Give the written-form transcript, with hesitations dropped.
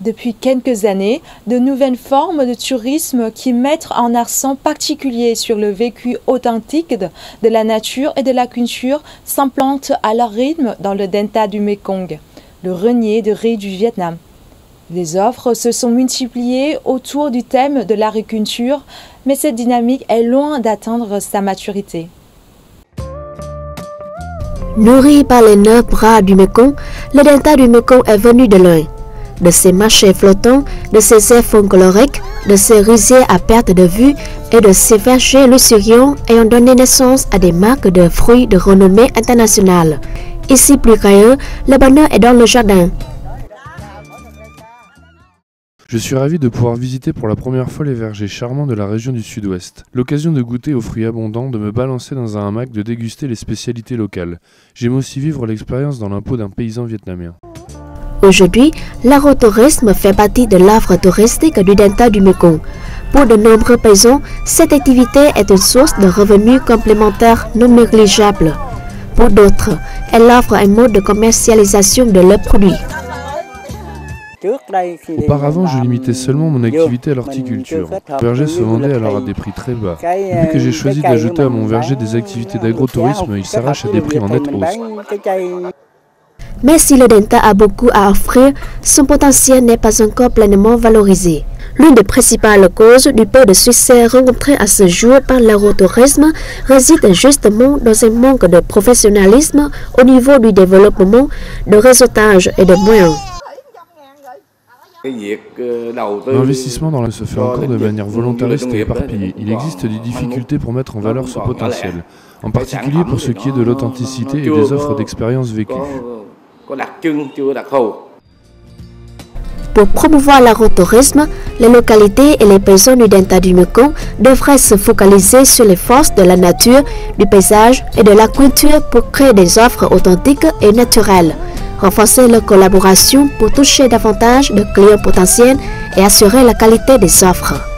Depuis quelques années, de nouvelles formes de tourisme qui mettent un accent particulier sur le vécu authentique de la nature et de la culture s'implantent à leur rythme dans le delta du Mekong, le renier de riz du Vietnam. Les offres se sont multipliées autour du thème de l'agriculture, mais cette dynamique est loin d'atteindre sa maturité. Nourri par les 9 bras du Mekong, le delta du Mekong est venu de loin. De ses marchés flottants, de ses airs folkloriques, de ses rizières à perte de vue et de ses vergers luxuriants ayant donné naissance à des marques de fruits de renommée internationale. Ici plus qu'ailleurs, le bonheur est dans le jardin. Je suis ravi de pouvoir visiter pour la première fois les vergers charmants de la région du Sud-Ouest. L'occasion de goûter aux fruits abondants, de me balancer dans un hamac, de déguster les spécialités locales. J'aime aussi vivre l'expérience dans la peau d'un paysan vietnamien. Aujourd'hui, l'agrotourisme fait partie de l'offre touristique du delta du Mekong. Pour de nombreux paysans, cette activité est une source de revenus complémentaires non négligeable. Pour d'autres, elle offre un mode de commercialisation de leurs produits. Auparavant, je limitais seulement mon activité à l'horticulture. Le verger se vendait alors à des prix très bas. Depuis que j'ai choisi d'ajouter à mon verger des activités d'agrotourisme, il s'arrache à des prix en nette hausse. Mais si le delta a beaucoup à offrir, son potentiel n'est pas encore pleinement valorisé. L'une des principales causes du peu de succès rencontré à ce jour par l'agrotourisme réside justement dans un manque de professionnalisme au niveau du développement, de réseautage et de moyens. L'investissement dans la se fait encore de manière volontariste et éparpillée. Il existe des difficultés pour mettre en valeur ce potentiel, en particulier pour ce qui est de l'authenticité et des offres d'expérience vécues. Pour promouvoir l'agrotourisme, les localités et les paysans du delta du Mekong devraient se focaliser sur les forces de la nature, du paysage et de la culture pour créer des offres authentiques et naturelles, renforcer leur collaboration pour toucher davantage de clients potentiels et assurer la qualité des offres.